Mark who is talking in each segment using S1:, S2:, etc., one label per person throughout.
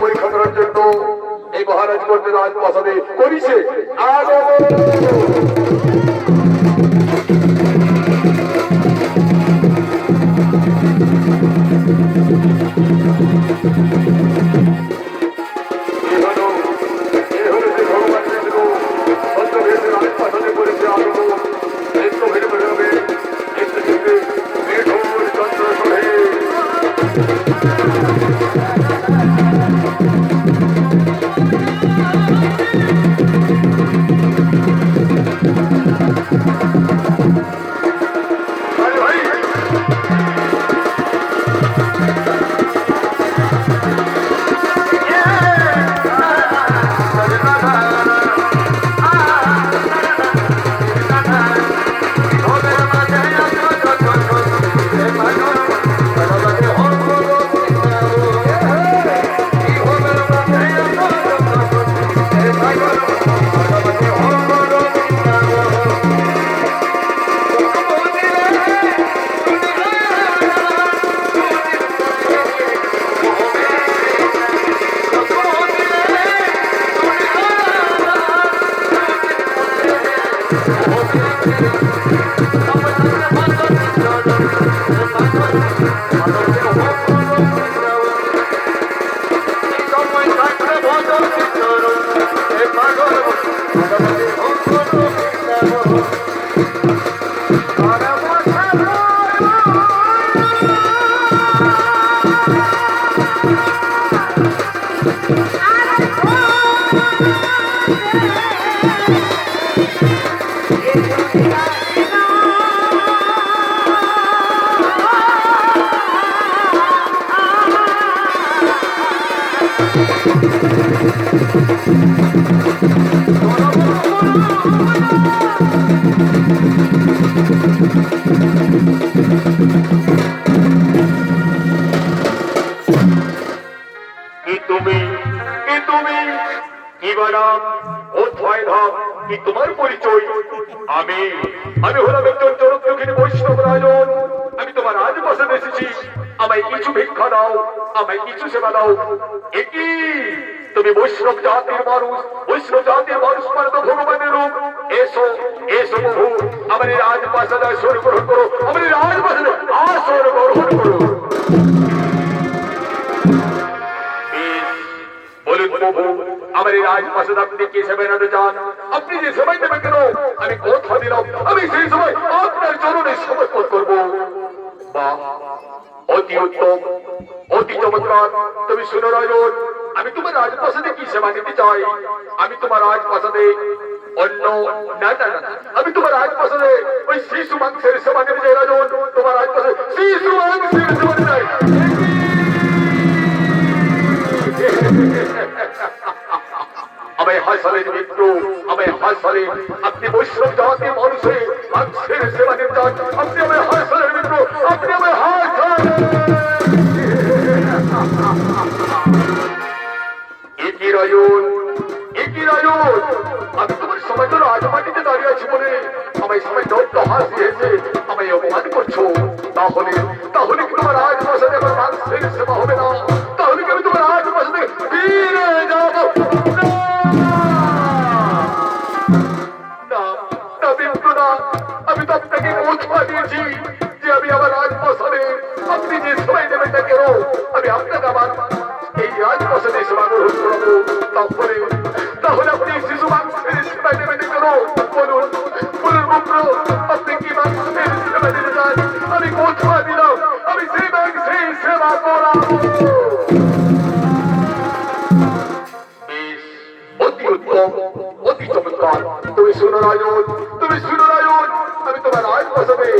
S1: পরীক্ষা করার জন্য এই মহারাজ করতে রাজপ্রাসাদে করেছে কি তুমি কি তুমি কি বানাম কোথায় ধাম কি তোমার পরিচয়? আমি আমি হলাম একজন জনপ্রকৃতি বৈষ্ণব রাজন। আমি তোমার আজপাশে এসেছি। আমায় কিছু ভিক্ষা দাও, আমায় কিছু সেবা দাও। একই তুমি বৈষ্ণব জাতির মানুষ, বৈষ্ণব জাতির মানুষ মানে তো ভগবানের রূপ। এসো এসো প্রভু, আমার এই রাজপ্রাসাদে আসন গ্রহণ করো, আমার এই রাজপ্রাসাদে আসন গ্রহণ করো। বলুন প্রভু, আমার এই রাজপ্রাসাদ আপনি কি সেবা নিতে চান? আপনি যে সেবাই দেবেন কেন, আমি কথা দিলাম আমি সেই সময় আপনার চরণে সমর্পণ করবো। বাহ, অতি উত্তম, অতি চমৎকার। তুমি শুনো রাজন, আমি তোমার রাজপ্রাসাদে কি সেবা নিতে চাই? আমি তোমার রাজপ্রাসাদে অন্য না না না, আমি তোমার রাজপ্রাসাদে ওই শিশু মাংসের সেবা নিতে চাই রাজন। তোমার রাজপ্রাসাদে শিশু মাংসের সেবা নিতে চাই। আমায় হাসালেন মিত্র, আমায় হাসালেন। আপনি বৈষ্ণব জাতির মানুষে মাংসের সেবা নিতে চান। আপনি আমায় হাসালেন মিত্র, আপনি আমায় হাসালেন। একই রাজন, একই রাজন, আমি তোমার সময় ধরে রাজমাটিতে দাঁড়িয়ে আছি বলে আমায় সময় দত্ত হাসিয়েছে, আমায় অপমান করছো। তাহলে তাহলে কি তোমার রাজপ্রাসাদে আমার মাংসের সেবা হবে না? তাহলে কি আমি তোমার রাজপ্রাসাদে ফিরে যাব না? আমি তো আপনাকে কথা দিয়েছি যে আমি আমার রাজপ্রাসাদে আপনি যে সেবাই দেবেন না কেন, আমি আপনাকে আমার এই রাজপ্রাসাদে সেবা গ্রহণ করবো। তাহলে তাহলে আপনি শিশু মাংসের সেবা দেবেন না কেন? বলুন বলুন পুত্র, আপনি কি মাংসের সেবা দিতে চান? আমি কথা দিলাম আমি সেই মাংসের সেবা করাবো। অতি উত্তম, অতি চমৎকার। তুমি শুনো রাজন, তুমি শুনো রাজন, আমি তোমার রাজপ্রাসাদে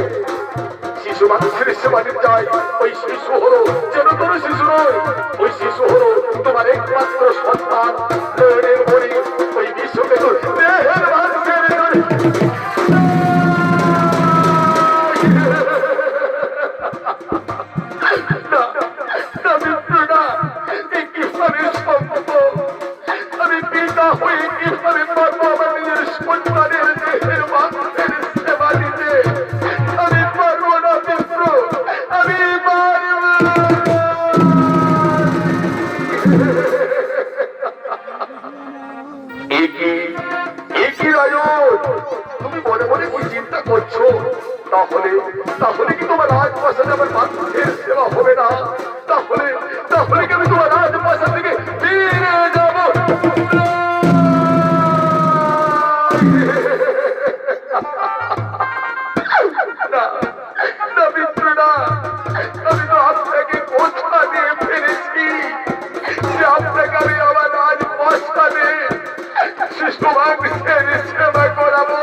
S1: শিশু মানুষের সেবা নিতে চাই। ওই শিশু হলো যেন তোর শিশু নয়, ওই শিশু হলো তোমার একমাত্র সন্তান। নয়নের মণি, ওই বিশ্বকে তোর দেহের মানুষের আমি পিতা হয়ে কিভাবে পারবো আমার নিজের সন্তানের দেহের মানুষের সেবা দিতে? আমি পারবো না মিত্র, আমি পারবো না। একই রাজন, তুমি মনে মনে কি চিন্তা করছো? তাহলে তাহলে কি তোমার রাজপ্রাসাদে আমার মানুষের সেবা হবে না? তাহলে তাহলে কি আমি তোমার রাজপ্রাসাদ থেকে ফিরে যাব না? না মিত্র না, আমি তো আপনাকে কথা দিয়ে ফেলেছি যে আপনাকে আমি আমার রাজপ্রাসাদে শিশু মাংসের সেবা করাবো।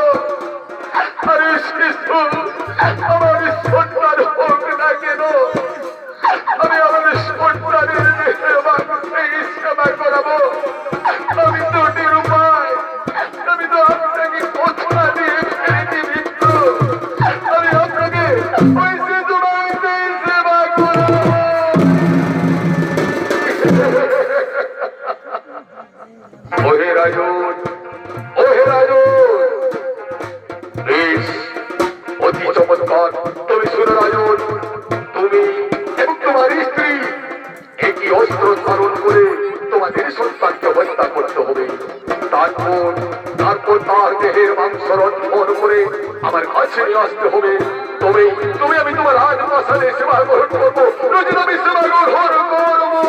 S1: আরে শিশু আমার সন্তান হোক না কেন, আমি আমার সন্তানের দেহের মাংসের সেবা করাবো। আমি তো নিরুপায়, আমি তো আপনাকে কথা দিয়ে ফেলেছি মিত্র, আমি আপনাকে ওই শিশু মাংসের সেবা করাবো। ওহে রাজন, ওহে রাজন, বেশ অতি চমৎকার। তুমি শুনো রাজন, তুমি এবং তোমার স্ত্রী একই অস্ত্র ধারণ করে তোমাদের সন্তানকে হত্যা করতে হবে। তারপর তারপর তার দেহের মাংস রন্ধন করে আমার কাছে নিয়ে আসতে হবে। তবে তুমি আমি তোমার রাজপ্রাসাদে সেবা গ্রহণ করবো, নয়তো আমি সেবা গ্রহণ করবো।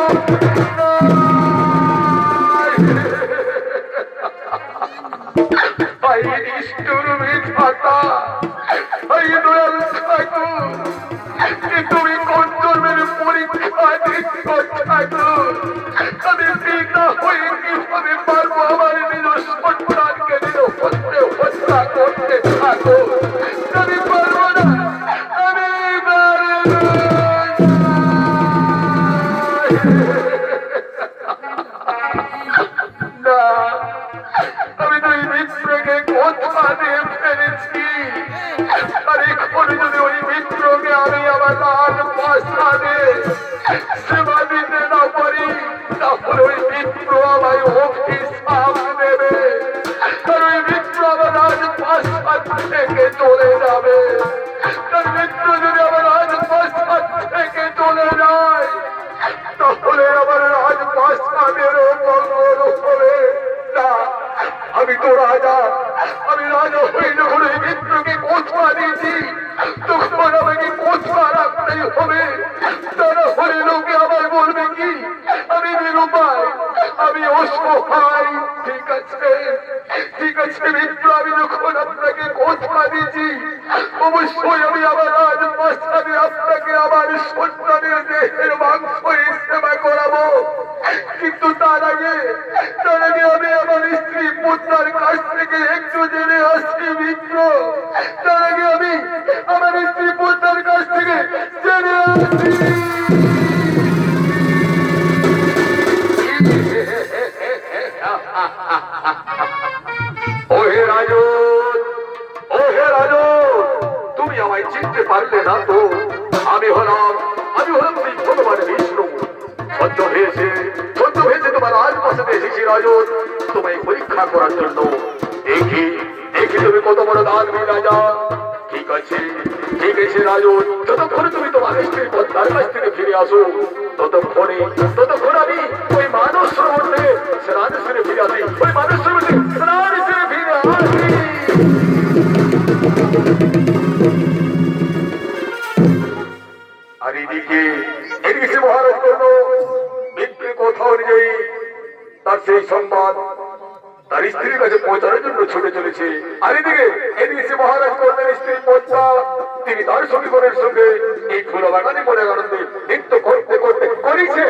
S1: তুমি কোন জন্মের পরীক্ষা দিচ্ছ ঠাকুর? আমি পিতা হয়ে কিভাবে পারবো আমার নিজ সন্তানকে হত্যা করতে ঠাকুর? আমি পারবো না, আমি পারবো না। মিত্রকে আমি আমার রাজ প্রাসাদে সেবা দিতে না পারি, তাহলে ওই মিত্র আমায় অভিশাপ দেবে, আর ওই মিত্র আমার রাজ প্রাসাদ থেকে চলে যাবে। তার মিত্র যদি আমার রাজ প্রাসাদ থেকে চলে যায়, তাহলে আমার রাজ প্রাসাদেরও মঙ্গল হবে না। আমি তো রাজা, আমি রাজা হই যখন ওই মিত্রকে কথা দিয়েছি, তখন আমাকে কথা রাখতেই হবে। তারা হলে লোকে আমায় বলবে কি আমি নিরুপায়, আমি অসহায়। ঠিক আছে, ঠিক আছে মিত্র, আমি যখন আপনাকে কথা দিয়েছি, অবশ্যই আমি আমার রাজ প্রাসাদে আপনাকে আমার সন্তানের দেহের মাংস সেবা করাবো। কিন্তু তার আগে আমি আমার স্ত্রী পুত্রার কাছ থেকে একটু জেনে আসছি মিত্র। তার আগে আমি আমার স্ত্রী পুত্রার কাছ থেকে জেনে আসছি। ওহে রাজন, ওহে রাজন, তুমি আমায় চিনতে পারলে না তো? আমি হলাম সেই ভগবান বিষ্ণু। সহ্য হয়েছে তোমার রাজপ্রাসাদে এসেছি রাজন, তোমায় পরীক্ষা করার জন্য। দেখি দেখি তুমি কত বড় দানবী রাজা। ঠিক আছে, ঠিক আছে রাজন, যতক্ষণ তুমি তোমার স্ত্রীর পত্রার কাছ থেকে ফিরে আসো, ততক্ষণ আমি ওই মানস সরোবরে স্নান সেরে ফিরে আসি, ওই মানস সরোবরে স্নান সেরে ফিরে আসি। আর এদিকে সে মহারাজ করল মিত্রের কথা অনুযায়ী তার সেই সম্মান তার স্ত্রীর কাছে পৌঁছানোর জন্য ছুটে চলেছে। আর এদিকে সে মহারাজ করলেন স্ত্রী পৌঁছা, তিনি তার সমীকরণের সঙ্গে এই ফুল বাগানে মনে আনন্দে নৃত্য করতে করতে করেছে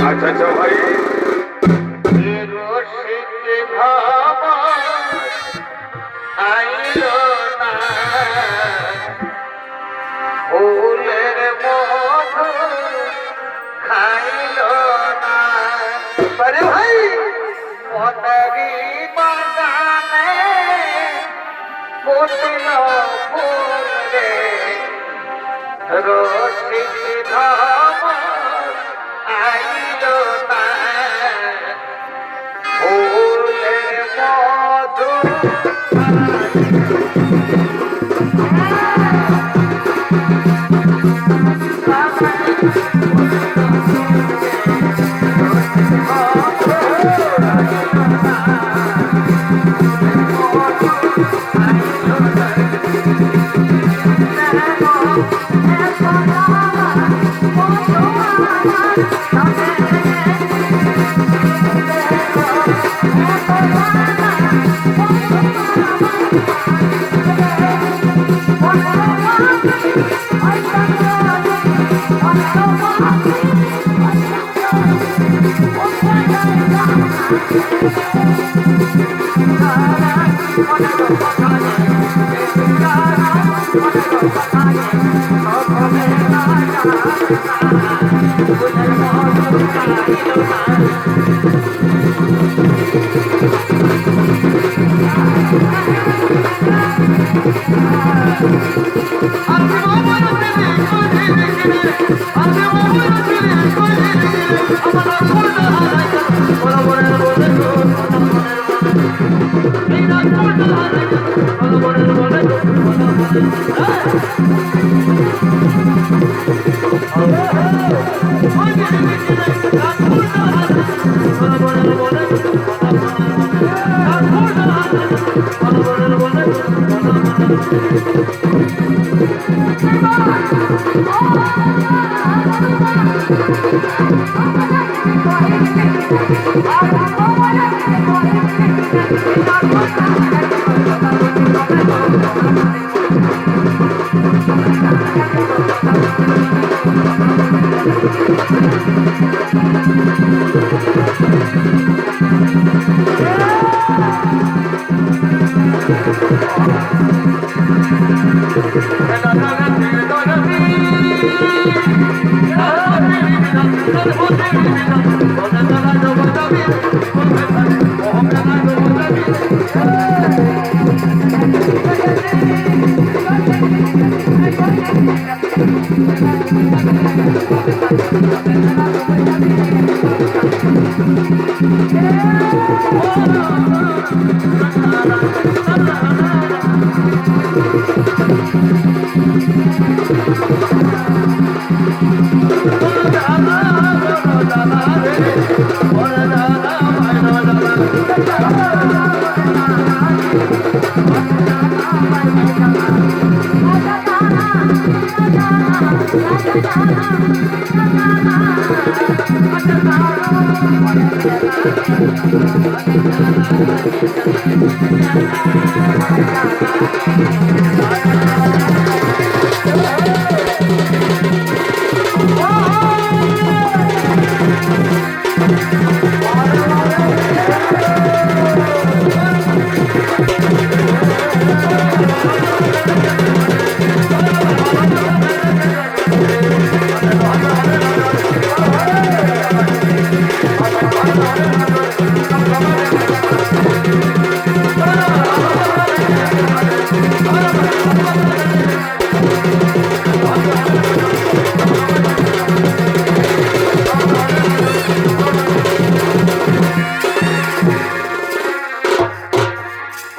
S1: আচ্ছা আচ্ছা ভাই,
S2: ফুলের মধু খাইল না। আরে ভাই, মনারি বাগানে ফুটল ফুল রে, রসিক ধাম আইল না। ফুলের মধু
S1: না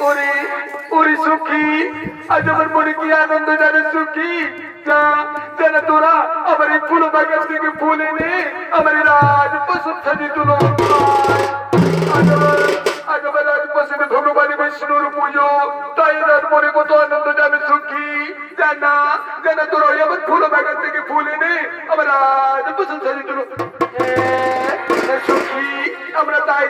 S1: ওরে ওরে সুখী আজ আমার মনে কি আনন্দ জানে সুখী যা যেন তোরা আমার এই ফুল বাগান থেকে ফুল এনে আমার এই রাজপ্রাসাদ সাজিয়ে তুলো আজ আমার রাজপ্রাসাদে ভগবান বিষ্ণুর পুজো তাই রাত মনে কত আনন্দ জানে সুখী জানা জানা তোরা ওই আমার ফুল বাগান থেকে ফুল এনে আমার রাজপ্রাসাদ সাজিয়ে তুলো সুখী আমরা তাই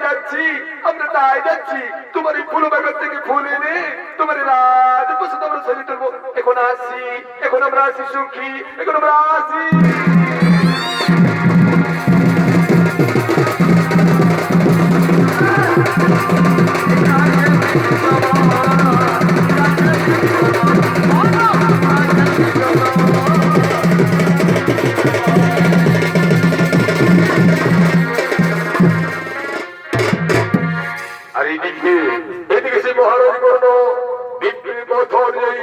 S1: যাচ্ছি তোমার এই ফুল বাগান থেকে ফুল এনে তোমার রাজপ্রাসাদ আমরা সাজিয়ে তুলবো এখন আমরা আসি সুখী এখন আমরা আসি আর এদিকে সেই মহারাজ কর্ণ বিক্রির পথ অনুযায়ী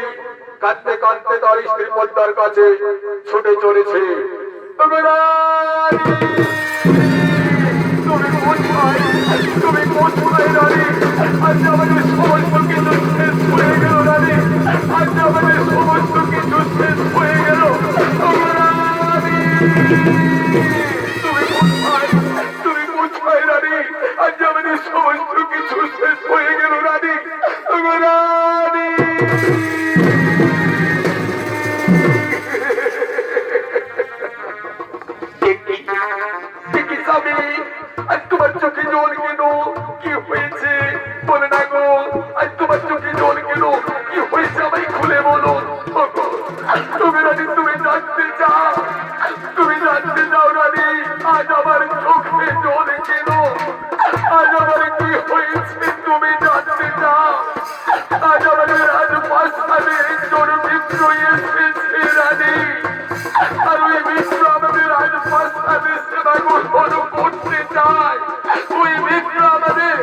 S1: কাঁদতে কাঁদতে তার স্ত্রী পদ্মার কাছে ছুটে চলেছে তুমি কোথায় রানী আজ আমাদের সমস্ত কিছু শেষ হয়ে গেল রানী আজ আমাদের সমস্ত কিছু শেষ হয়ে গেল তুমি কোথায় রানী আজ আমাদের সমস্ত কিছু শেষ হয়ে গেল রানী রানী তোমার চোখে জল কেন কি হয়েছে বলে না গো আজ তোমার চোখে জল কেন কি হয়েছে আমায় খুলে বলো তুমি রানী তুমি জানতে চাও রানী আজ আমার চোখে জল কেন আজ আমার কি হয়েছে তুমি জানতে চাও আজ আমাদের রাজপ্রাসাদে একজন মিত্র এসেছে রানী আর ওই মিত্র আমাদের রাজপ্রাসাদে সেবা গ্রহণ করতে চায় ওই মিত্র আমাদের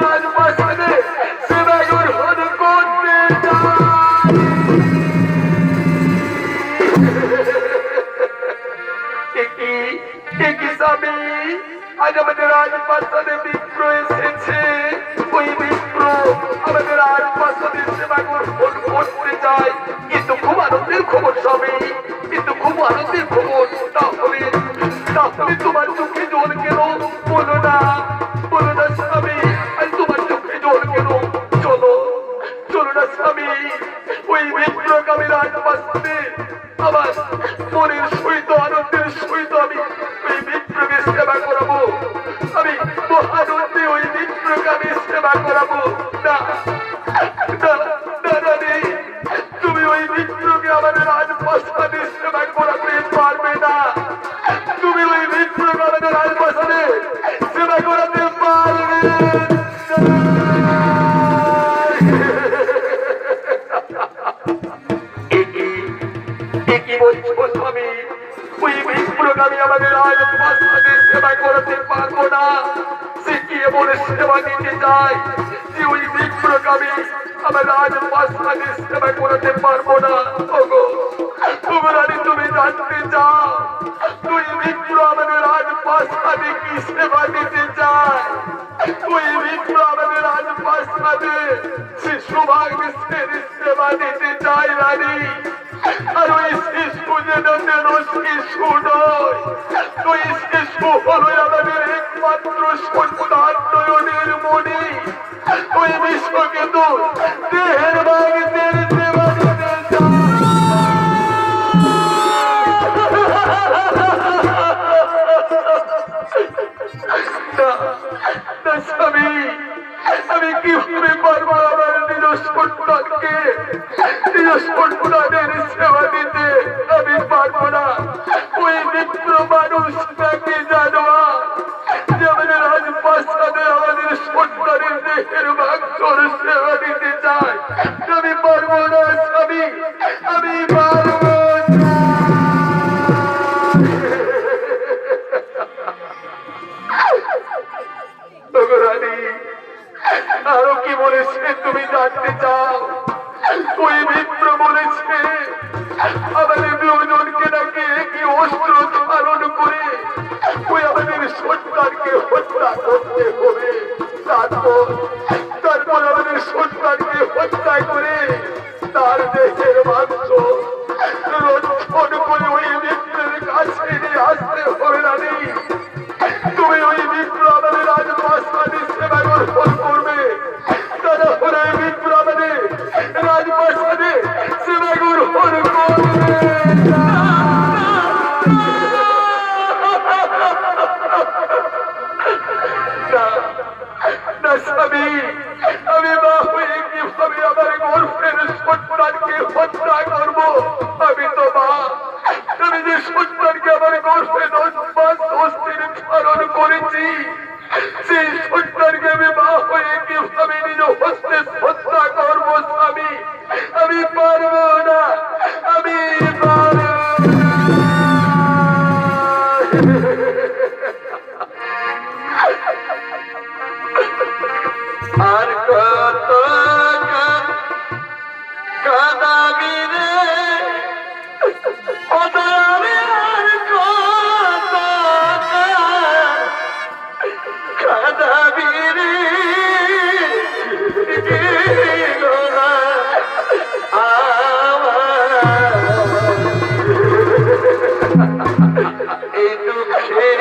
S1: রাজপ্রাসাদে সেবা গ্রহণ করতে চায় একই স্বামী আজ আমাদের রাজপ্রাসাদে মিত্র এসেছে ওই মিত্র আমাদের রাজপ্রাসাদে সেবা গ্রহণ করতে চায় কিন্তু খুব আনন্দের খবর স্বামী কিন্তু খুব আনন্দের খবর তাহলে তোমার চোখে জল কেন বলো না স্বামী আজ তোমার চোখে জল কেন চলো না স্বামী ওই মিত্রকে আমি রাজপ্রাসাদে আমার মনের সহিত আনন্দের সহিত আমি ওই মিত্রকে সেবা করাবো আমি মহানন্দে ওই মিত্রকে আমি সেবা করাবো না তুমি ওই মিত্রকে আমাদের রাজপ্রাসাদে সেবা করাতে পারবে না তুমি ওই মিত্রকে আমাদের রাজপ্রাসাদে সেবা করাতে পারবে কি বলছো স্বামী ওই বিপ্লব আমি আমাদের রাজপ্রাসাদের সেবা করতে পারবো না। সে কি এমন সেবা দিতে চায় যে ওই বিপ্লব আমি আমার রাজপ্রাসাদের সেবা করতে পারবো না? ওগো রানী, তুমি জানতে চাও তুই বিপ্লব আমাদের রাজপ্রাসাদে কি সেবা দিতে চায়? ওই বিপ্লব আমাদের রাজপ্রাসাদে শিশু ভাগ্যের সেবা দিতে চায় রানী। আর ওই শিশু যেন শিশু নয়, ওই শিশু হলো আমাদের একমাত্র সন্তান নয়নের মণি। ওই বিশ্বকে তো দেহের ভাগ্যের সেবা দিতে চায়। স্বামী, আমি কিভাবে পারবো আমার নিজ সন্তানকে নিজ সন্তানের সেবা দিতে? আমি পারবো না। ওই মিত্র মানুষ তাকে জানোয়া যে আমাদের রাজপ্রাসাদে আমাদের সন্তানের দেহের মাংসর সেবা দিতে চায়। আমি পারবো না স্বামী, আমি পারবো না। রানী, আরো কি বলেছে তুমি জানতে চাও? ওই মিত্র বলেছে আমাদের দুজনকে নাকি কি অস্ত্র ধারণ করে ওই আমাদের সন্তানকে হত্যা করতে হবে। তারপর আমাদের সন্তানকে হত্যা করে তার দেহের মাংস রক্ষণ করে ওই মিত্রের কাছে নিয়ে আসতে হবে। রানী, তুমি ওই মিত্র আমাদের রাজপ্রাসাদে সেবা গ্রহণ করবে, তারা হলে মিত্র আমাদের রাজপ্রাসাদে সেবা গ্রহণ করবে। স্বামী, আমি মা হয়ে কিভাবে আমার গর্ভের সন্তানকে হত্যা করবো? আমি তো মা, আমি যে সন্তানকে আমার গর্ভে 10 মাস 10 দিন ধারণ করেছি, সেই সন্তানকে আমি মা হয়ে কিভাবে নিজ হস্তে হত্যা করবো? স্বামী, আমি পারবো না, আমি পারবো না।
S2: আর কত কাদাবি রে, ও দয়ালে আর কত কাদাবি রে, এই দুঃখের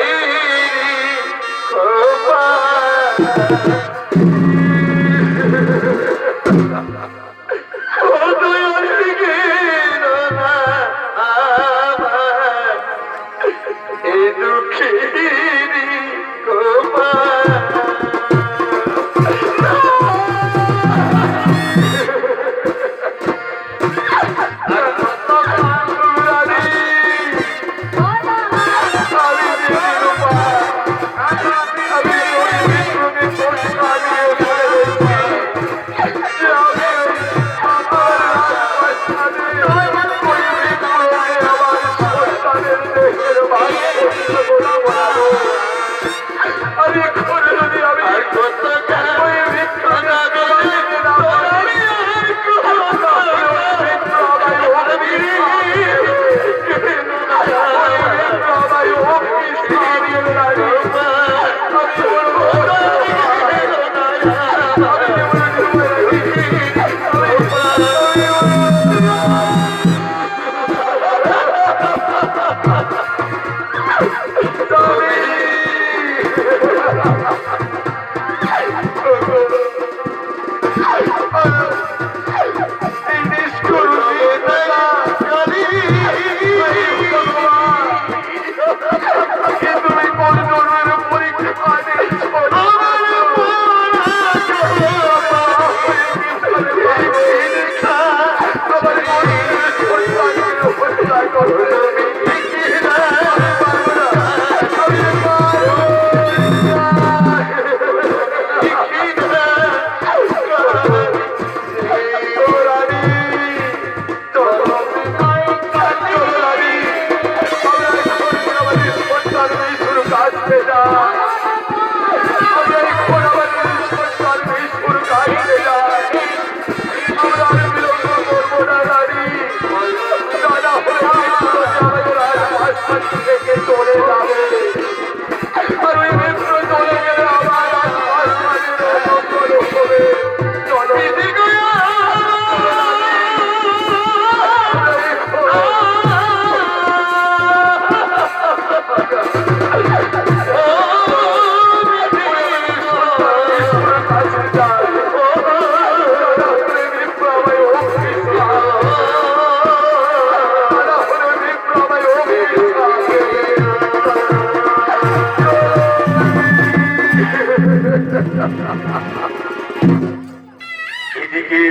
S1: এইদিকে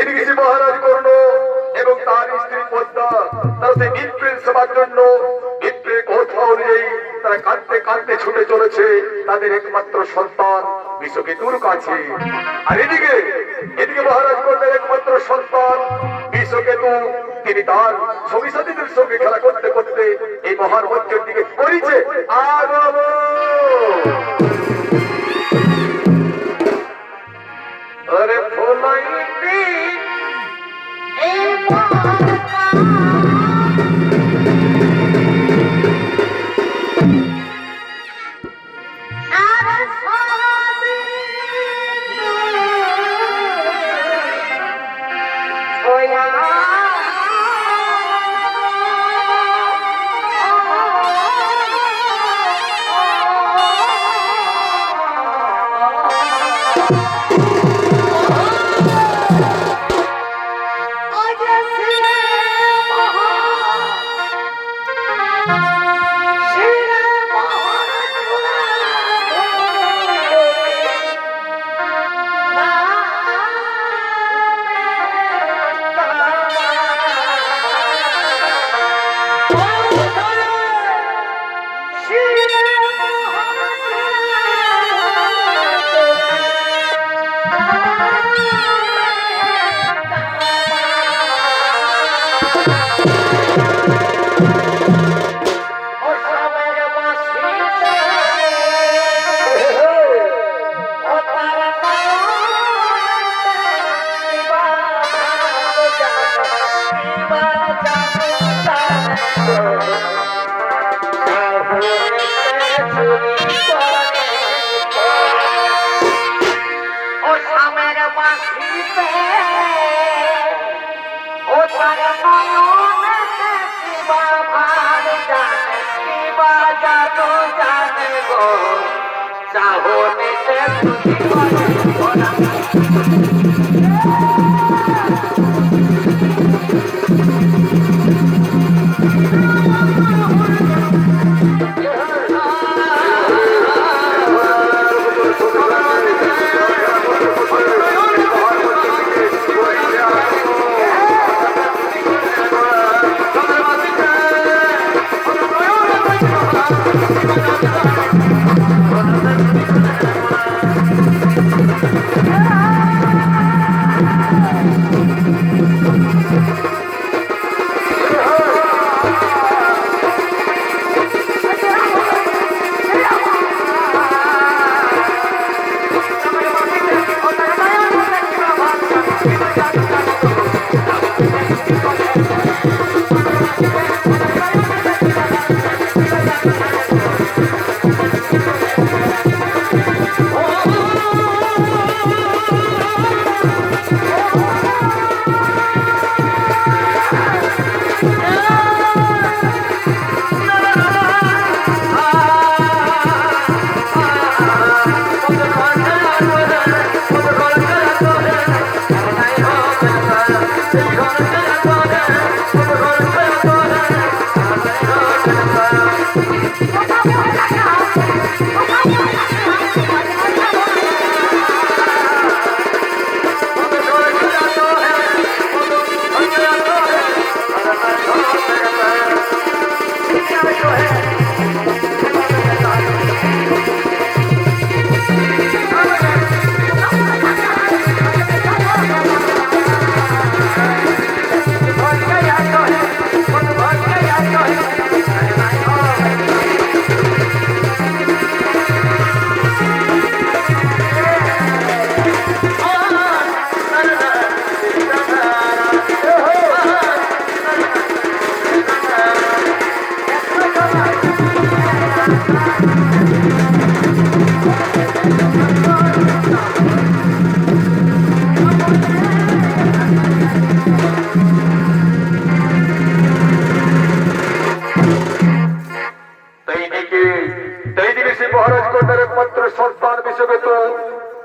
S1: এদিকে সে মহারাজ কর্ণ এবং তার স্ত্রী পদ্মা তারা সেই বিপ্রের সেবার জন্য বিপ্রের কথা অনুযায়ী তারা কাঁদতে কাঁদতে ছুটে চলেছে তাদের একমাত্র সন্তান বিশ্বকেতুর কাছে। আর এদিকে এদিকে মহারাজ কর্ণের একমাত্র সন্তান বিশ্বকেতু তিনি তার সঙ্গী সাথীদের সঙ্গে খেলা করতে করতে এই মহান মঞ্চের দিকে করেছে আগমন। আরে ফলাইতে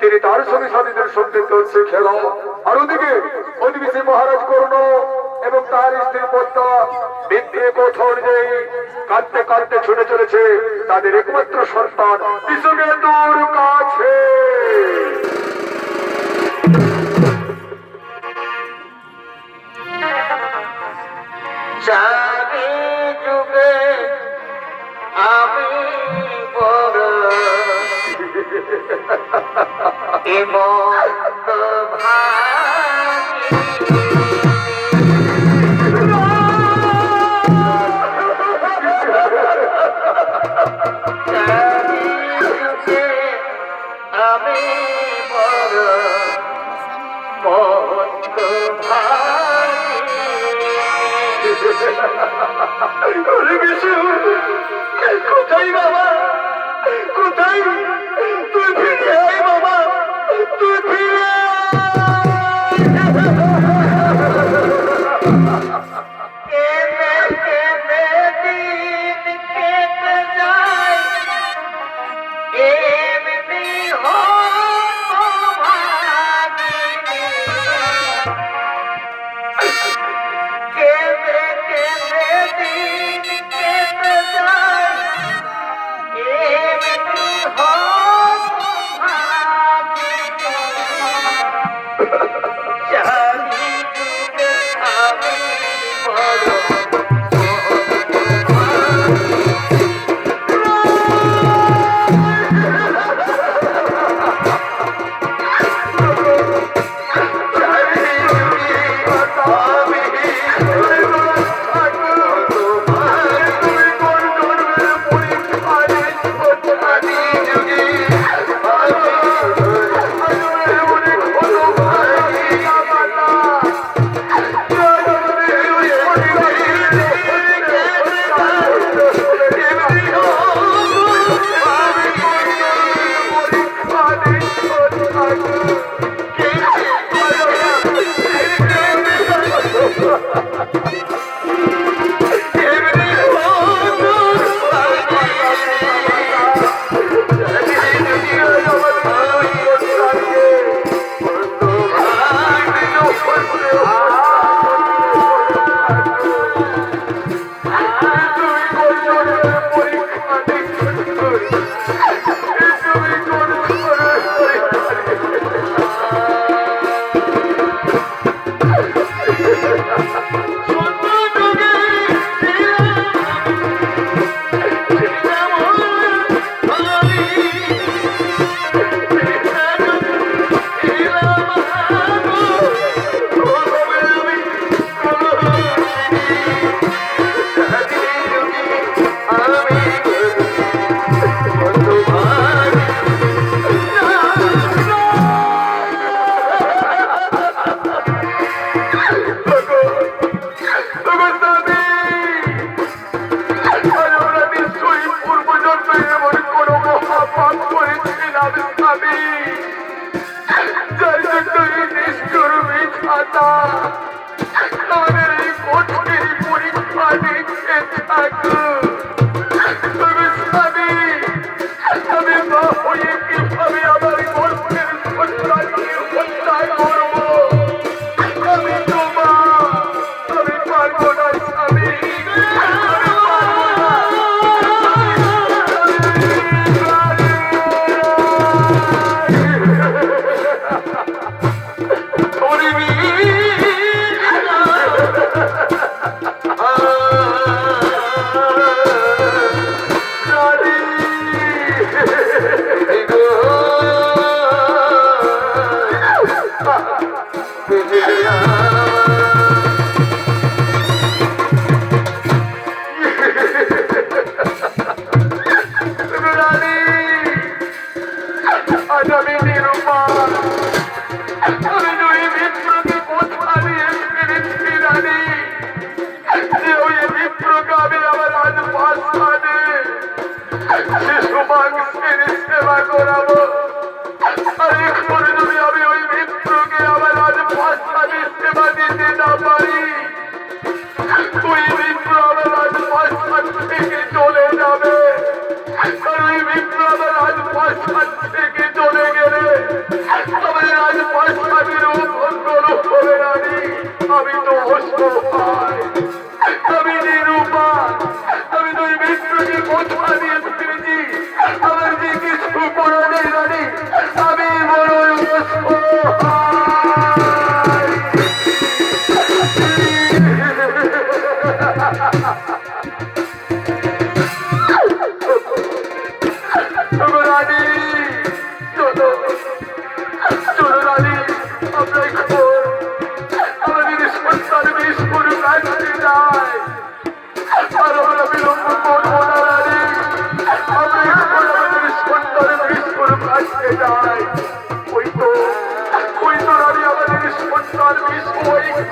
S1: তিনি তার সঙ্গে সাথীদের সঙ্গে চলছে খেলা। আর ওদিকে ওদিকে মহারাজ কর্ণ এবং তার স্ত্রী পদ্মা বিদ্যে কথা অনুযায়ী কাঁদতে কাঁদতে ছুটে চলেছে তাদের একমাত্র সন্তান বিশ্বকেতুর কাছে।
S2: চারি যুগে আমি বড় এবং আমি বড় মন্দ কোথায় বাবা কোথায় তুই ফিরে আয় বাবা তুই ফিরে কেঁদে কেঁদে দিন কেটে যায় এমনি হতো ভাগিনী কেঁদে কেঁদে দিন কেটে যায় এমনি হতো ভাগিনী চারি যুগে আমি বড়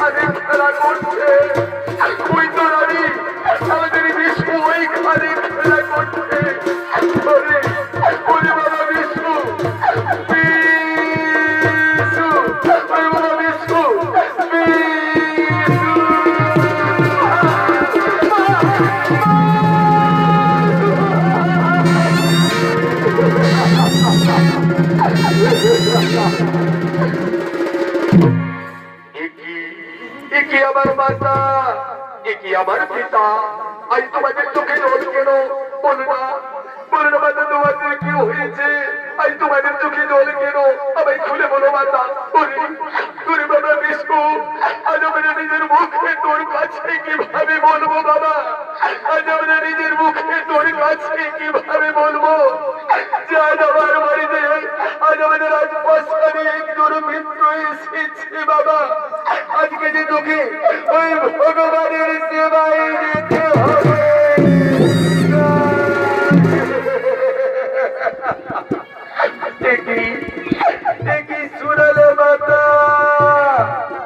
S1: ওইখানে খেলা করছে। ওই তো রানী আমাদের বিষ্ণু ওইখানে খেলা করছে। ওরে ওরে বাবা বিষ্ণু, বিষ্ণু, ওরে বাবা বিষ্ণু, একি আমার মাতা, একি আমার পিতা, আজ তোমাদের চোখে জল কেন? বলো না, বলো না মাতা, তোমাদের কি হয়েছে? আজ তোমাদের চোখে জল কেন? আমায় খুলে বলো মাতা। ওরে বাবা বিষ্ণু, আজ আমরা নিজের মুখে তোর কাছে কিভাবে বলবো বাবা? আজ আমরা নিজের মুখে তোর কাছে কিভাবে বলবো যে আজ আমার বাড়িতে, আজ আমাদের রাজপ্রাসাদে একজন মিত্র এসেছে বাবা। আজকে যে তোকে ওই ভগবানের সেবায় যেতে হবে। দেখি শুনালে মাতা,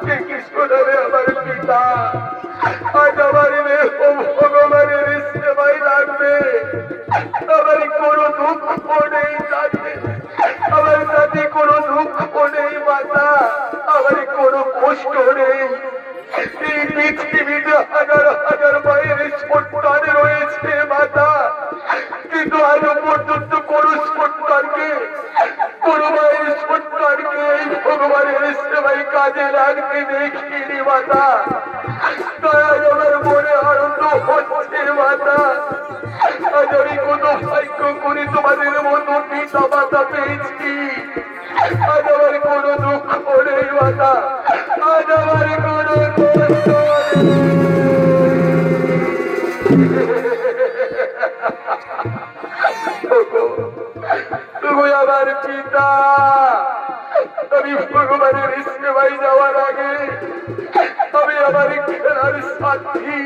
S1: দেখি শুনালে আমার পিতা, আজ আমার মেয়ে ভগবানের সেবায় লাগবে। আমার কোনো দুঃখ নেই তাতে, আমার তাতে কোনো দুঃখ নেই মাতা, আমার কোনো কষ্ট নেই। এই পৃথিবীতে হাজার হাজার মায়ের সন্তান রয়েছে মাতা, কিন্তু আজও পর্যন্ত কোনো সন্তানকে, কোনো মায়ের সন্তানকে এই ভগবানের সেবায় কাজে লাগতে দেখিনি মাতা। তাই আমার মনে আনন্দ হচ্ছে মাতা। আজ আমি কত ভাগ্য করে তোমাদের মতো পিতা মাতা পেয়েছি। আজ আমার কোনো দুঃখ নেই মাতা, আজ আমার কোনো কষ্ট তুমি আমার পিতা। আমি ভগবানের সেবায় যাওয়ার আগে আমি আমার খেলার সাথী,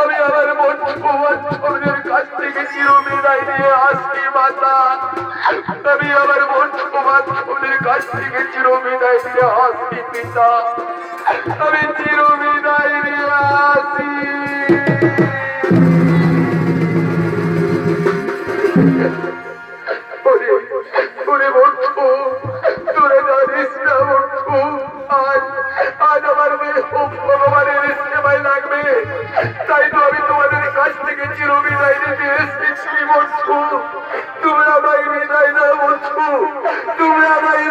S1: আমি আমার বন্ধু-বান্ধবদের কাছ থেকে চিরবিদায় নিয়ে আসি মাতা। আমি আমার বন্ধু-বান্ধবদের কাছ থেকে চিরবিদায় নিয়ে আসি পিতা, আমি চিরবিদায় নিয়ে আসি। ওরে বন্ধু, তোরা জানিস না বন্ধু, আজ আজ আমার মেয়ে ভগবানের সেবায় লাগবে। তাই তো আমি তোমাদের কাছ থেকে চিরবিদায় নিতে এসেছি বন্ধু। তোমরা আমায় বিদায় দাও বন্ধু, তোমরা আমায়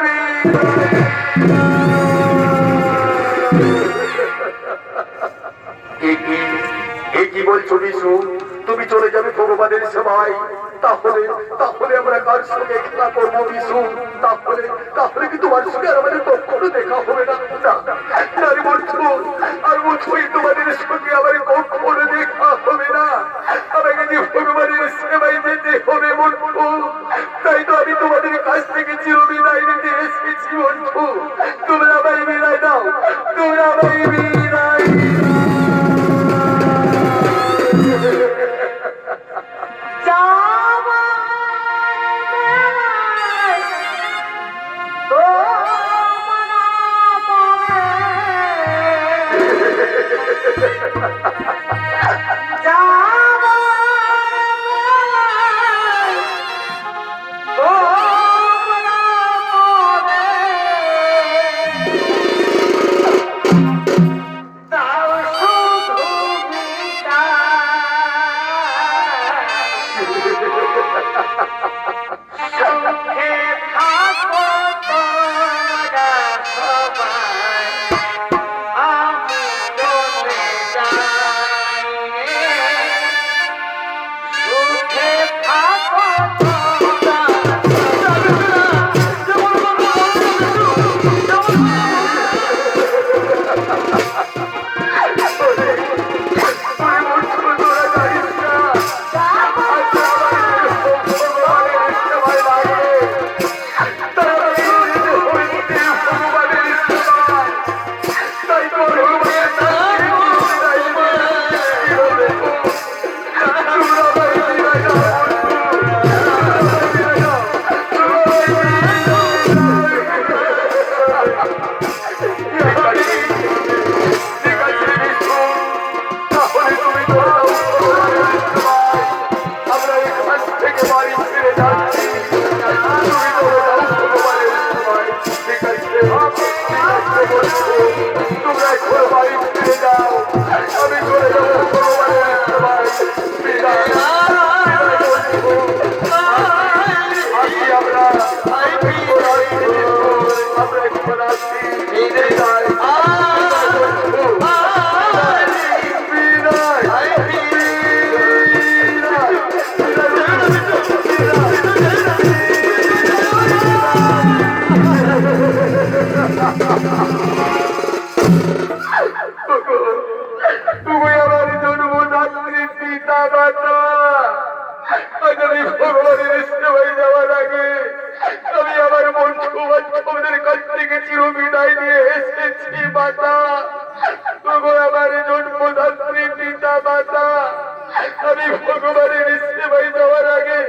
S1: কি বলছো বিশু? তুমি চলে যাবে ভগবানের সেবায়? তাহলে তাহলে আমরা কার সঙ্গে খেলা করবো বিশু? তাহলে তাহলে কি তোমার সঙ্গে আর আমাদের কখনো দেখা হবে না? নারী বলছো আর বলছোই তোমাদের সঙ্গে আমার কখনো দেখা হবে না। আমাকে যে ভগবানের সেবায় যেতে হবে বন্ধু। তাই তো আমি তোমাদের কাছ থেকে চিরবিদায় নিতে এসেছি বন্ধু। তোমরা আমায় বিদায় দাও, তোমরা আমায় বিদায়। পিতা মাতা, আজ আমি ভগবানের সেবায় যাওয়ার আগে আমি আমার বন্ধু বান্ধবদের কাছ থেকে চিরবিদায় নিয়ে এসেছি মাতা। ওগো আমার জন্মদাত্রী পিতা মাতা, আমি ভগবানের সেবায় যাওয়ার আগে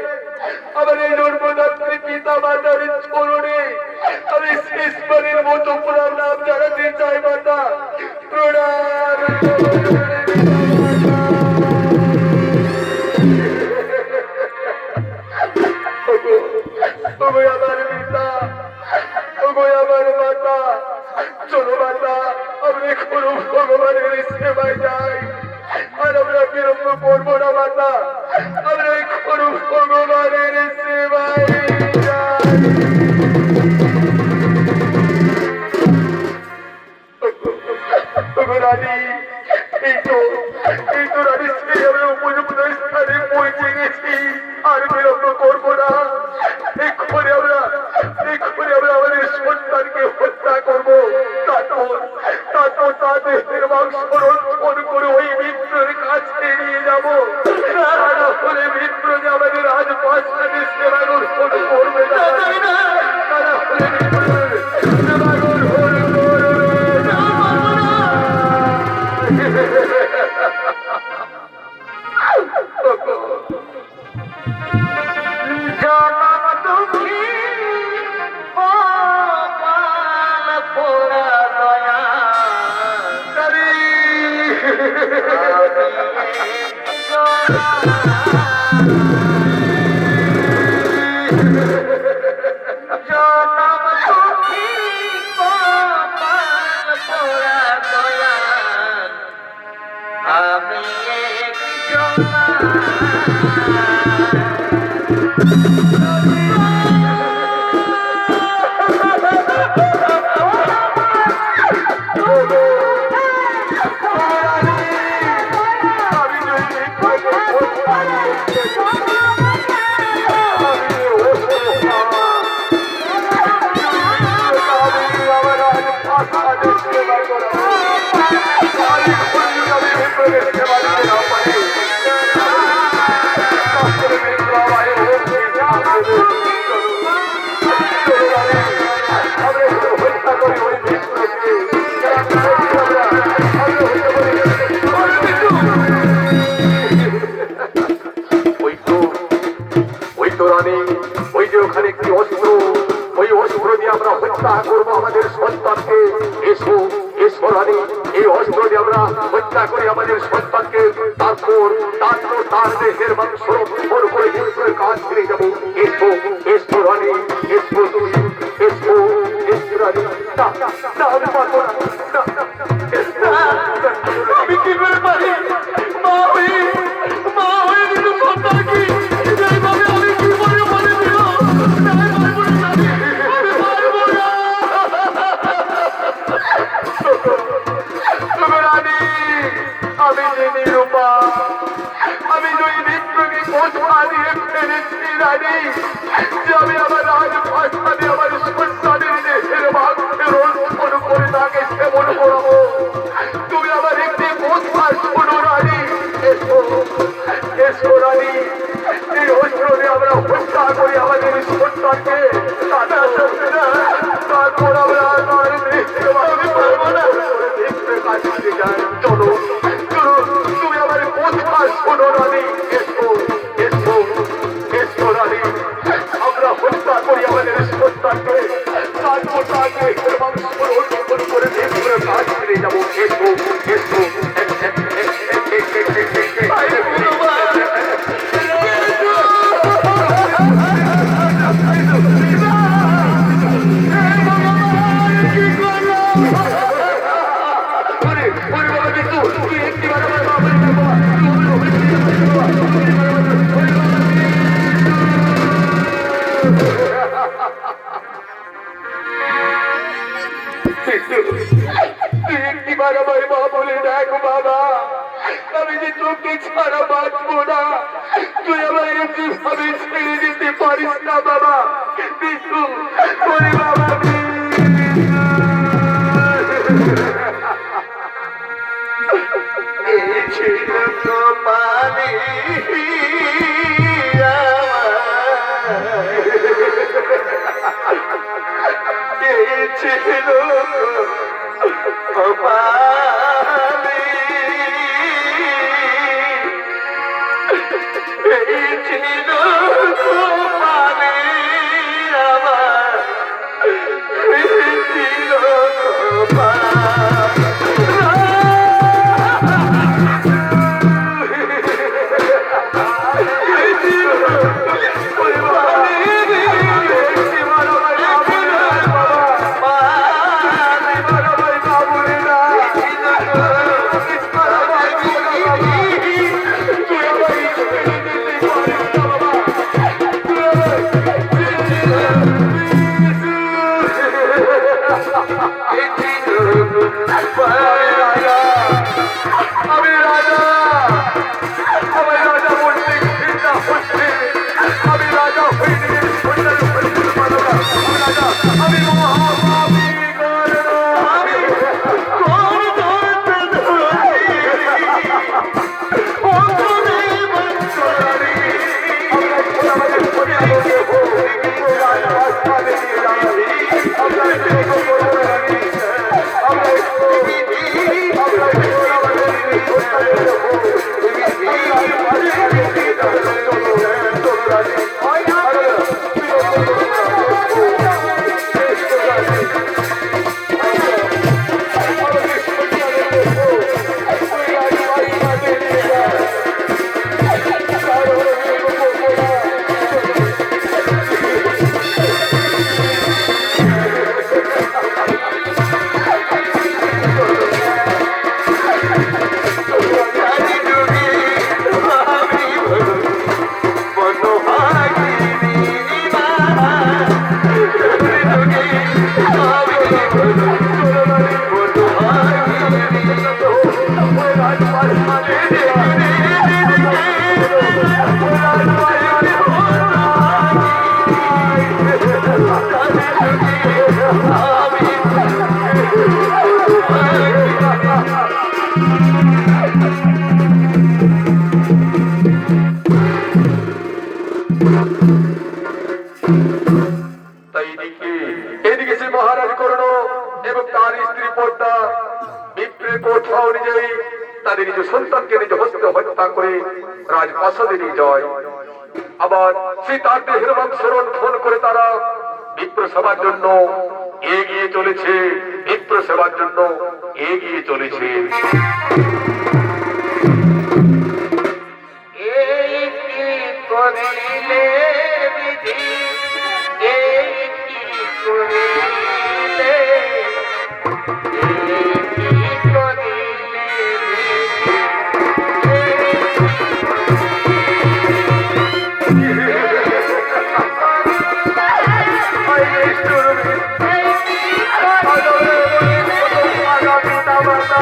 S1: আমার এই জন্মদাত্রী পিতা মাতার চরণে আমি শেষবারের মতো প্রণাম জানাতে চাই মাতা। প্রণাম। ওগো আমার পিতা, ওগো আমার মাতা, চলো মাতা আমরা কোনো ভগবানের সেবায় যাই। আর আমরা বিরক্ত করবো না মাতা, আমরা কোনো ভগবানের সেবায় যাই। ওগো রানী, এই তো রানী, সেই আমরা উপযুক্ত স্থানে পৌঁছে গেছি। আর বিরক্ত করবো না। এক্ষুনি আমরা আমাদের সন্তানকে হত্যা করবো। তারপর তাদের মাংস রক্ষণ করে ওই মিত্রের কাছে নিয়ে যাবো। তারা হলে মিত্র যে আমাদের আজ পাঁচটাকে সেবা গ্রহণ করবে না। তারা হলে মিত্রের সেবা গ্রহণ করবে না।
S2: জনম দুঃখী কপাল পোড়া দয়া জনম দুঃখী কপাল পোড়া দয়া আমি একজনা
S1: ওখানে একটি অস্ত্র, ওই অস্ত্র দিয়ে আমরা হত্যা করবো আমাদের সন্তানকে। এসো এসো রানী, এই অস্ত্র দিয়ে আমরা হত্যা করি আমাদের সন্তানকে। তারপর তার দেহের মাংস রক্ষণ করে হিংসের কাজ ফিরে যাবো। এসো এসো রানী, এসো তুমি, এসো এসো রানী। না না, আমি পারবো না। আমি কি করে পারি? মা হয়ে কিন্তু সন্তান কি এইভাবে আমি কি করে বলে দিল? আমি যে নিরূপা, আমি দুই মিত্রকে কোথা দিয়ে ফেলেছি রানী, যে আমি আমার রাজ ভাষাতে আমার সন্তানের দেহের ভাগকে রক্ষণ করে তাকে সেবন করাবো। তুমি আমার একটি কথা শোনো রানী। এসো এসো রানী, এই অস্ত্রে আমরা হত্যা করি আমাদের সন্তানকে। তারপর আমরা তার দেহের ভাগে পারবো না। কাছে যাই, চলো চলো, তুমি আমার কথা শোনো রানী। এসো এসো এসো রানী, আমরা হত্যা করি আমাদের সন্তানকে। তারপর তাকে মাংস রক্ষণ করে দেহের কাজ ফিরে যাবো। এসো এসো। একটিবার আমার মা বলে দেখো বাবা, আমি যে তোকে ছাড়া বাঁচবো না। তুই আমার এমনিভাবে ছেড়ে দিতে পারিস না বাবা। বিশু বলে বাবা,
S2: পানি
S1: ছিল কপালে, এই ছিল কপালে আমার, এই ছিল এদিকে সে মহারাজ কর্ণ এবং তার স্ত্রী পদ্মা বিপ্রের কথা অনুযায়ী তাদের নিজ সন্তানকে নিজ হস্তে হত্যা করে রাজপ্রাসাদে নিয়ে যায়। আবার সে তার দেহের মাংসরণ ফোন করে তারা বিপ্র সেবার জন্য এগিয়ে চলেছে, বিপ্র সেবার জন্য এগিয়ে চলেছে।
S2: এই কি করিলে বিধি, এই কি করিলে, এই কি করিলে
S1: পিতা মাতা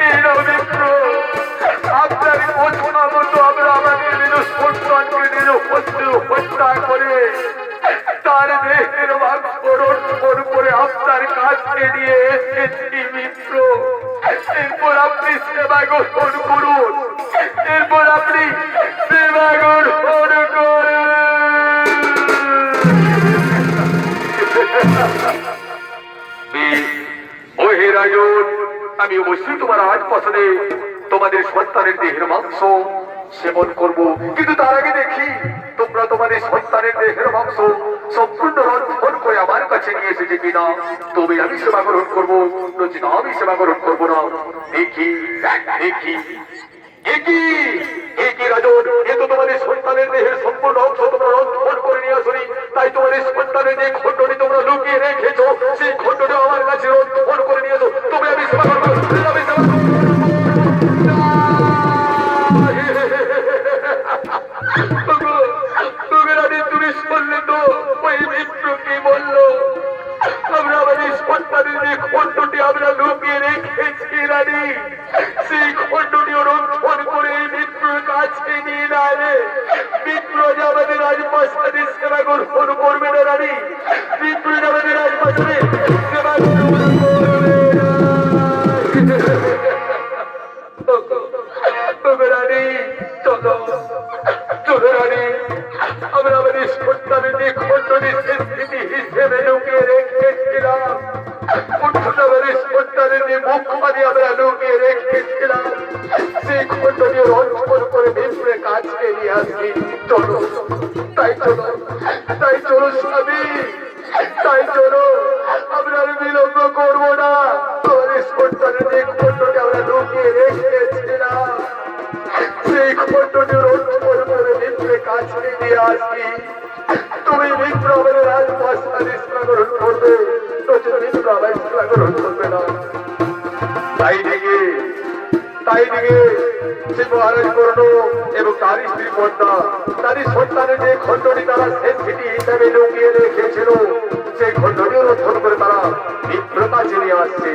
S1: এই রবিত্র আপনার ঘোষণা মতো আমরা আমাদের নিজ সন্তানকে নিজ হত্যা করে তার দেহের মাংস রক্ষণ করে আপনার কাছে নিয়ে এসেছি মিত্র। এরপর আপনি সেবা গ্রহণ করুন, এরপর আপনি সেবা গ্রহণ করুন। ওহে রাজন, আমি অবশ্যই তোমার আজ পছন্দে তোমাদের সন্তানের দেহের মাংস সেবন করব, কিন্তু তার আগে দেখি তোমরা তোমাদের সন্তানের দেহের মাংস সম্পূর্ণ রন্ধন করে আমার কাছে নিয়ে এসেছে কিনা। তবে আমি সেবা গ্রহণ করবো, নচিত আমি সেবা গ্রহণ করবো না। দেখি দেখি একই একই রাজন, এ তো তোমাদের সন্তানের দেহের সম্পূর্ণ অংশ তোমরা রন্ধন করে নিয়ে আসনি, তাই তোমাদের সন্তানের যে খণ্ডটি তোমরা লুকিয়ে রেখেছো সেই খণ্ডটি আমার কাছে রন্ধন করে নিয়ে এসো। তবে আমি সেবা করবো, আমি সেবা করবো। তুমি শুনলে তো ওই মিত্র কি বললো? আমরা আমাদের সন্তানের যে খণ্ডটি আমরা লুকিয়ে রেখেছি রানী, সেই খণ্ডটিও রক্ষণ করে এই মিত্রের কাছে নিয়ে নেয়। মিত্র যে আমাদের রাজপ্রাসাদে সেবা গ্রহণ করবে না রানী, মিত্র যে আমাদের রাজপ্রাসাদে সেবা গ্রহণ করবে না রানী। চলো চলো রানী, আমরা আমাদের সন্তানের যে খণ্ডটি স্মৃতি হিসেবে লুকিয়ে রেখেছিলাম, আমাদের সন্তানের যে মুখখানি আমরা লুকিয়ে রেখেছিলাম, সেই খণ্ডটি রক্ষণ করে মিত্রের কাছে নিয়ে আসি। চলো তাই চলো, তাই চলো স্বামী, তাই চলো, আমরা আর বিলম্ব করবো না। আমাদের সন্তানের যে খণ্ডটি আমরা লুকিয়ে রেখেছিলাম, সেই খণ্ডটি রক্ষণ করে মিত্রের কাছে নিয়ে আসি। তুমি মিত্র আমাদের রাজপ্রাসাদে সেবা গ্রহণ করবে, মিত্র আবার সেবা গ্রহণ করবে না। তাই দিকে সে মহারাজ কর্ণ এবং তার স্ত্রী পদ্মা তাদের সন্তানের যে খণ্ডটি তারা শেষ স্মৃতি হিসাবে লুকিয়ে রেখেছিল, সেই খণ্ডটিও রক্ষণ করে তারা মিত্র কাছে নিয়ে আসছে।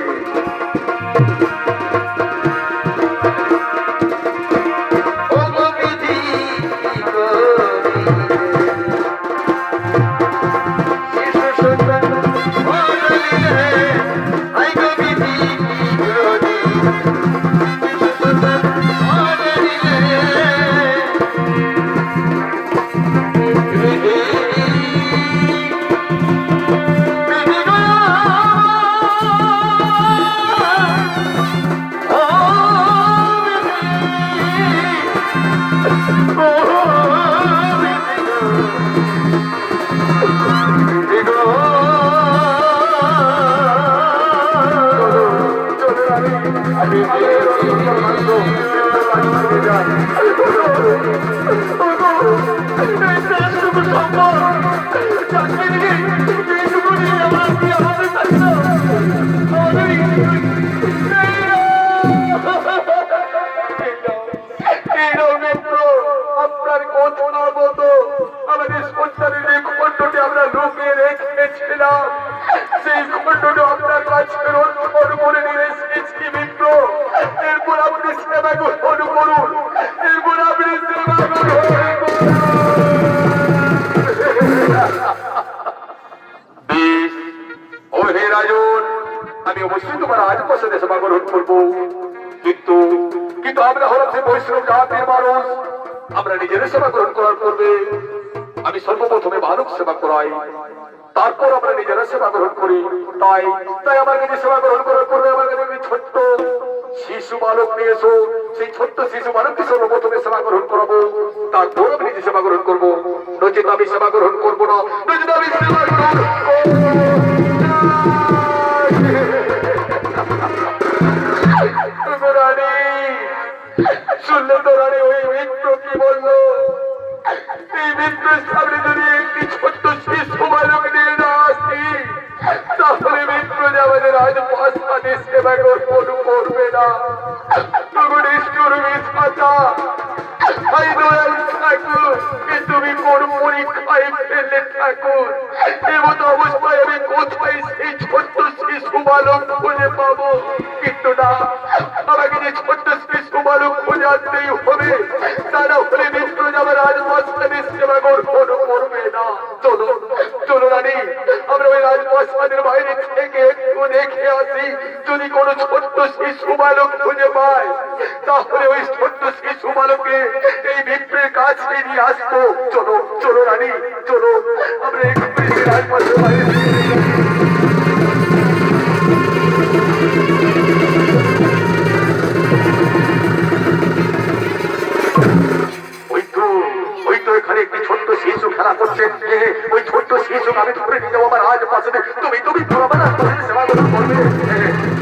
S1: আপনার ঘটনার মতো আমাদের সন্তানের যে খণ্ডটি আমরা লুকিয়ে রেখেছিলাম, সেই খণ্ডটি আপনার কাছে রক্ষণ করে নিয়ে এসেছি মিত্র। এরপর আপনি সেবা গ্রহণ করুন, এরপর আপনি সেবা গ্রহণ করুন। ওহে রাজন, আমি অবশ্যই তোমার আজ পছন্দের সেবা গ্রহণ করবো, কিন্তু কিন্তু আমরা হলাম সে বৈষ্ণব জাতির মানুষ, আমরা নিজেদের সেবা গ্রহণ করার পূর্বে আমি সর্বপ্রথমে বালক সেবা করাই, তারপর আমরা নিজেরা সেবা গ্রহণ করি। তাই তাই আমার কাছে সেবা গ্রহণ করার পূর্বে আমার কাছে একটি ছোট্ট শিশু বালক নিয়ে এসো, সেই ছোট্ট শিশু বালককে সর্বপ্রথমে সেবা গ্রহণ করাবো, তারপর আমি নিজে সেবা গ্রহণ করবো। নচিত আমি সেবা গ্রহণ করবো না, নচিত আমি সেবা গ্রহণ শুনলে তো রানী ওই মিত্র কি বললো? এই মিত্রের সামনে যদি একটি ছোট্ট শিশু বালক নিয়ে না আসি, তাহলে মিত্র যে আমাদের রাজপ্রাসাদে সেবা গ্রহণ করবে না। তুমি কোন পরীক্ষায় ফেললে ঠাকুর? এমন অবস্থায় আমি কোথায় সেই ছোট্ট শিশু বালক খুঁজে পাবো? কিন্তু না, আমাকে রাখতেই হবে, তা না হলে বিপ্র যাবার রাজপ্রাসাদের সেবা গ্রহণ করবে না। চলো চলো রানী, আমরা ওই রাজপ্রাসাদের বাইরে থেকে একটু দেখে আসি, যদি কোনো ছোট্ট শিশু বালক খুঁজে পায় তাহলে ওই ছোট্ট শিশু বালককে এই বিপ্রের কাছে নিয়ে আসবো। চলো চলো রানী, চলো আমরা একটু রাজপ্রাসাদের বাইরে এখানে একটি ছোট্ট শিশু খেলা করছে। ওই ছোট্ট শিশু আমি ধরে নিয়ে যাবো আমার রাজপ্রাসাদে। তুমি তুমি আমার রাজপ্রাসাদের সেবা গ্রহণ করবে।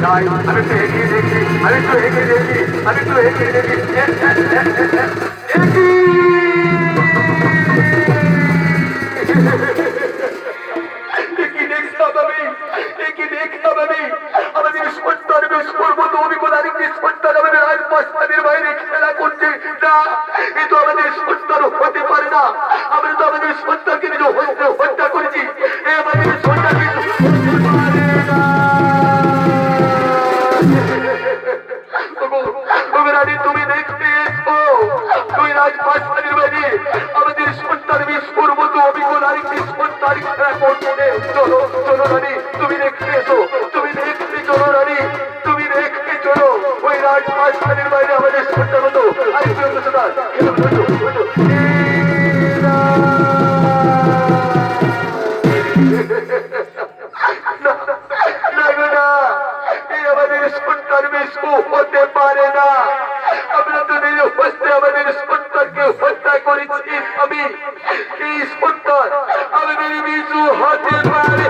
S1: তাই আমি একটু এগিয়ে দেখি, আমি একটু এগিয়ে দেখি, আমি একটু এগিয়ে দেখি। আমাদের সন্তান বেশ করবো তো অভিজ্ঞতা আরেকটি সন্তান আমাদের রাজপ্রাসাদের বাইরে খেলা করছে না, এ তো আমাদের সন্তান হতে পারে না। আমরা তো আমাদের সন্তানকে নিজে হত্যা করেছি, এ আমাদের সন্তানকে তুমি দেখতে এসো, তুই রাজপ্রাসাদের বাইরে আমাদের সন্তান বেশ করবো তো অভিজ্ঞতা আরেকটি সন্তান খেলা করছে। চলো চলো রানী, তুমি দেখতে এসো, তুমি দেখতে চলো রানী, তুমি দেখতে চলো ওই রাজপ্রাসাদের বাইরে আমাদের সন্তান হতো আরেকটি সন্তান। আমাদের সন্তান বেশু হতে পারে না, আমরা তো নিজে হস্তে আমাদের সন্তানকে হত্যা করেছি। আমি এই সন্তান আমাদের বেশু হতে পারে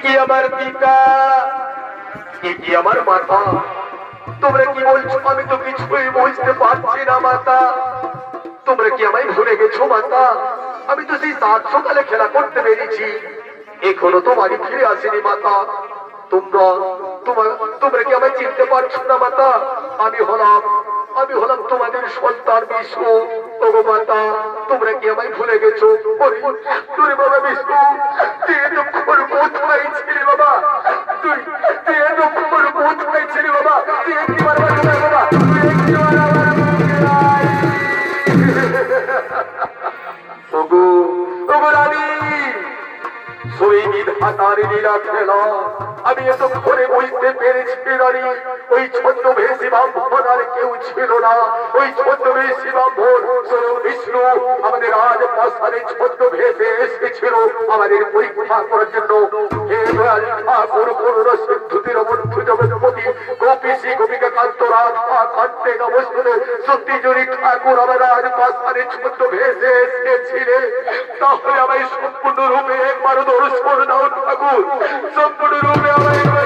S1: কি আমার পিতা, কি আমার মাতা, তোমরা কি বলছো? আমি তো কিছুই বুঝতে পারছি না মাতা। তোমরা কি আমায় ভুলে গেছো মাতা? আমি তো সেই সাত সকালে খেলা করতে বেরিয়েছি, এখনো তোমারই ফিরে আসেনি মাতা। তোমরা কি আমায় চিনতে পারছো না মাতা? আমি হলাম তোমাদের সন্তান বিষ্ণু। ওগো মাতা, তোমরা কি আমায় ভুলে গেছো? তোরে বাবা বিষ্ণু, তুই এত বোধ হয়েছিলি বাবা, তুই এত বোধ হয়েছিলি বাবা, তুই একটিবার বাবা, তুই একটিবার আমি এতক্ষণে বুঝতে পেরেছি রানী, ওই ছদ্মবেশী ব্রাহ্মণ আর কেউ ছিল না। ওই ছদ্মবেশী ব্রাহ্মণ স্বয়ং বিষ্ণু আমাদের রাজপ্রাসাদে ছদ্মবেশে এসেছিল আমাদের পরীক্ষা করার জন্য। হে দয়াল ঠাকুর করুণ সিদ্ধুতির বন্ধু জগৎপতি গোপীশী গোপিকা কান্ত রাধা কান্তে নমস্তে। সত্যি যদি ঠাকুর আমার রাজপ্রাসাদে ছদ্মবেশে এসেছিলে তাহলে আমায় সম্পূর্ণ রূপে একবার দর্শন দাও ঠাকুর, সম্পূর্ণ রূপে আমায় একবার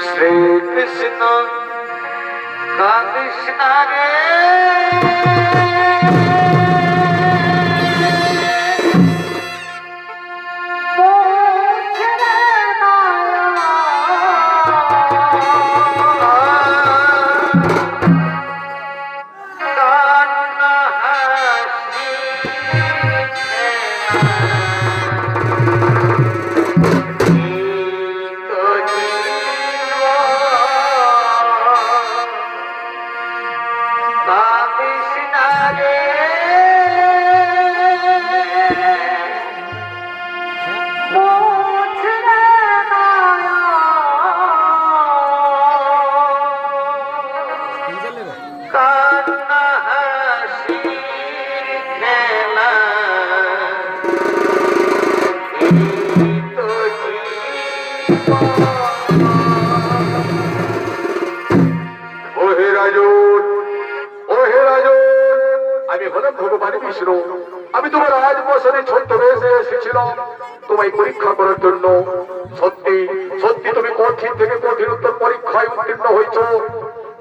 S2: শ্রী কৃষ্ণ কৃষ্ণ রে
S1: আমি তোমার রাজপ্রাসাদে ছদ্মবেশে এসেছিলাম তোমায় পরীক্ষা করার জন্য। সত্যি সত্যি তুমি কঠিন থেকে কঠিনতর পরীক্ষায় উত্তীর্ণ হয়েছ।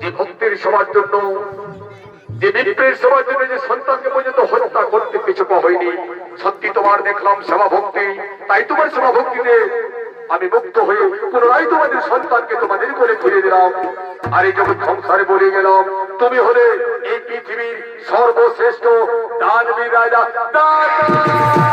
S1: যে ভক্তির সেবার জন্য, যে বিপ্রের সেবার জন্য যে সন্তানকে পর্যন্ত হত্যা করতে পিছু পা হয়নি, সত্যি তোমার দেখলাম সেবা ভক্তি। তাই তোমার সেবা ভক্তিতে আমি মুক্ত হয়ে পুনরায় তোমাদের সন্তানকে তোমাদের করে ফিরে দিলাম। আর এই জগৎ সংসারে বলে গেলাম তুমি হলে এই পৃথিবীর সর্বশ্রেষ্ঠ দানবীর রাজা দাতা